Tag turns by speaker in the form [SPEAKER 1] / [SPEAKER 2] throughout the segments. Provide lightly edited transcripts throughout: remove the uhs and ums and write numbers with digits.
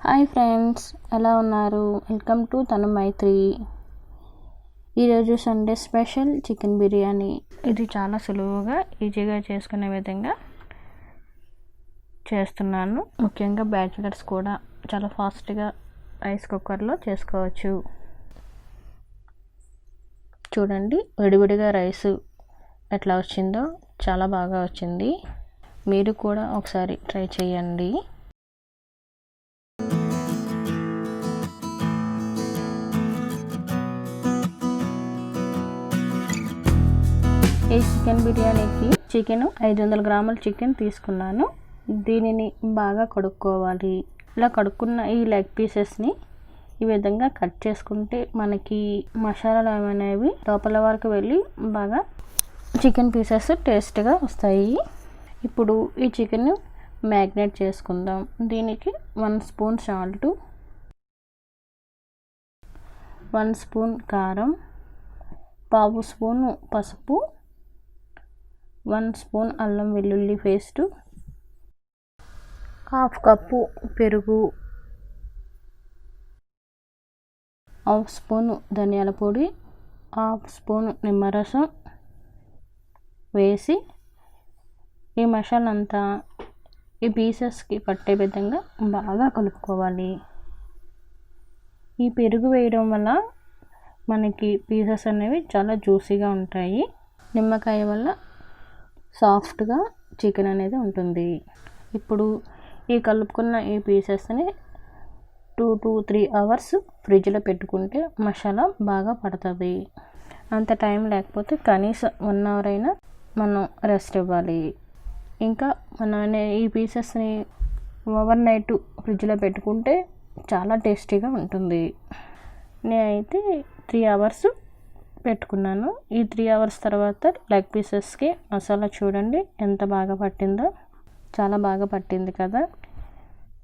[SPEAKER 1] Hi friends, ఎలా ఉన్నారు? Welcome to Tanumaitri. ఈరోజు సండే స్పెషల్ చికెన్ బిర్యానీ. ఇది చాలా సులువుగా ఈజీగా చేసుకునే విధంగా చేస్తున్నాను. ముఖ్యంగా బ్యాచిలర్స్ కూడా చాలా ఫాస్ట్గా రైస్ కుక్కర్లో చేసుకోవచ్చు. చూడండి, విడివిడిగా రైస్ ఎట్లా వచ్చిందో చాలా బాగా వచ్చింది. మీరు కూడా ఒకసారి ట్రై చేయండి. ఈ చికెన్ బిర్యానీకి చికెన్ 500 గ్రాముల చికెన్ తీసుకున్నాను. దీనిని బాగా కడుక్కోవాలి. ఇలా కడుక్కున్న ఈ లెగ్ పీసెస్ని ఈ విధంగా కట్ చేసుకుంటే మనకి మసాలాలు అనేవి లోపల వరకు వెళ్ళి బాగా చికెన్ పీసెస్ టేస్ట్గా వస్తాయి. ఇప్పుడు ఈ చికెన్ మ్యాగ్నేట్ చేసుకుందాం. దీనికి 1 స్పూన్ సాల్ట్, 1 స్పూన్ కారం, 1/2 స్పూన్ పసుపు, 1 స్పూన్ అల్లం వెల్లుల్లి పేస్టు, 1/2 కప్పు పెరుగు, 1/2 స్పూన్ ధనియాల పొడి, 1/2 స్పూన్ నిమ్మరసం వేసి ఈ మసాలా అంతా ఈ పీసెస్కి పట్టే విధంగా బాగా కలుపుకోవాలి. ఈ పెరుగు వేయడం వల్ల మనకి పీసెస్ అనేవి చాలా జ్యూసీగా ఉంటాయి. నిమ్మకాయ వల్ల సాఫ్ట్గా చికెన్ అనేది ఉంటుంది. ఇప్పుడు ఈ కలుపుకున్న ఈ పీసెస్ని 2 to 3 అవర్స్ ఫ్రిడ్జ్లో పెట్టుకుంటే మసాలా బాగా పడుతుంది. అంత టైం లేకపోతే కనీసం 1 అవర్ అయినా మనం రెస్ట్ ఇవ్వాలి. ఇంకా మనం ఈ పీసెస్ని ఓవర్ నైట్ ఫ్రిడ్జ్లో పెట్టుకుంటే చాలా టేస్టీగా ఉంటుంది. నేనైతే 3 అవర్స్ పెట్టుకున్నాను. ఈ 3 అవర్స్ తర్వాత లెగ్ పీసెస్కి మసాలా చూడండి ఎంత బాగా పట్టిందో. చాలా బాగా పట్టింది కదా.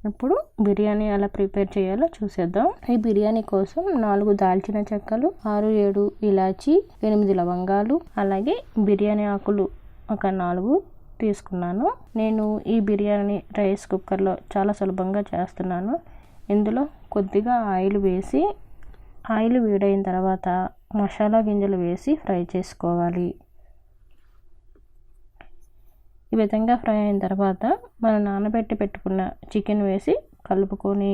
[SPEAKER 1] ఇప్పుడు బిర్యానీ ఎలా ప్రిపేర్ చేయాలో చూసేద్దాం. ఈ బిర్యానీ కోసం 4 దాల్చిన చెక్కలు, 6-7 ఇలాచి, 8 లవంగాలు, అలాగే బిర్యానీ ఆకులు ఒక 4 తీసుకున్నాను. నేను ఈ బిర్యానీ రైస్ కుక్కర్లో చాలా సులభంగా చేస్తున్నాను. ఇందులో కొద్దిగా ఆయిల్ వేసి, ఆయిల్ వేడైన తర్వాత మసాలా గింజలు వేసి ఫ్రై చేసుకోవాలి. ఈ విధంగా ఫ్రై అయిన తర్వాత మనం నానబెట్టి పెట్టుకున్న చికెన్ వేసి కలుపుకొని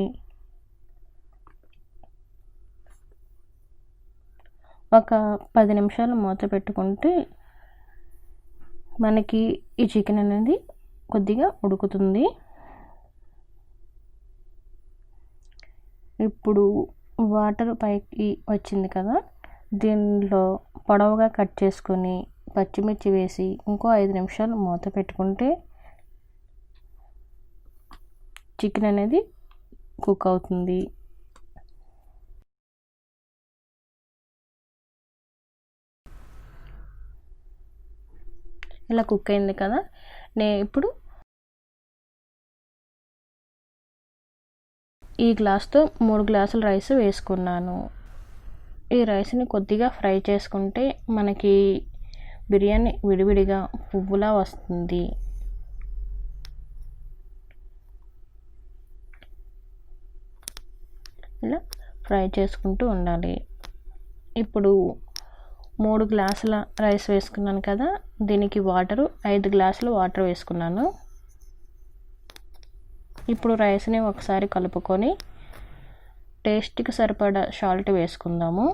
[SPEAKER 1] ఒక 10 నిమిషాలు మూత పెట్టుకుంటే మనకి ఈ చికెన్ అనేది కొద్దిగా ఉడుకుతుంది. ఇప్పుడు వాటర్ పైకి వచ్చింది కదా, దీనిలో పొడవుగా కట్ చేసుకొని పచ్చిమిర్చి వేసి ఇంకో 5 నిమిషాలు మూత పెట్టుకుంటే చికెన్ అనేది కుక్ అవుతుంది. ఇలా కుక్ అయింది కదా. నేను ఇప్పుడు ఈ గ్లాస్తో 3 గ్లాసుల రైస్ వేసుకున్నాను. ఈ రైస్ని కొద్దిగా ఫ్రై చేసుకుంటే మనకి బిర్యానీ విడివిడిగా పువ్వులా వస్తుంది. ఇలా ఫ్రై చేసుకుంటూ ఉండాలి. ఇప్పుడు 3 గ్లాసుల రైస్ వేసుకున్నాను కదా, దీనికి 5 గ్లాసులు వాటర్ వేసుకున్నాను. ఇప్పుడు రైస్ని ఒకసారి కలుపుకొని టేస్ట్కి సరిపడా సాల్ట్ వేసుకుందాము.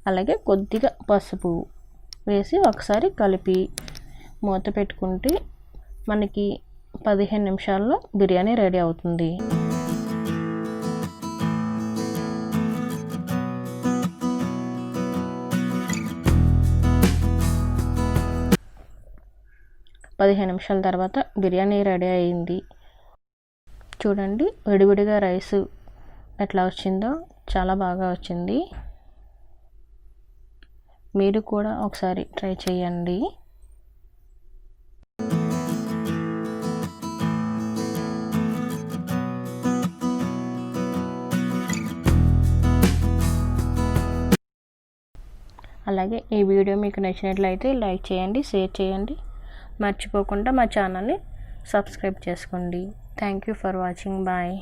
[SPEAKER 1] అలాగే కొద్దిగా పసుపు వేసి ఒకసారి కలిపి మూత పెట్టుకుంటే మనకి 15 నిమిషాల్లో బిర్యానీ రెడీ అవుతుంది. నిమిషాల తర్వాత బిర్యానీ రెడీ అయింది. చూడండి, విడివిడిగా రైస్ ఎట్లా వచ్చిందో చాలా బాగా వచ్చింది. మీరు కూడా ఒకసారి ట్రై చేయండి. అలాగే ఈ వీడియో మీకు నచ్చినట్లయితే లైక్ చేయండి, షేర్ చేయండి. మర్చిపోకుండా మా ఛానల్ని సబ్స్క్రైబ్ చేసుకోండి. Thank you for watching. Bye.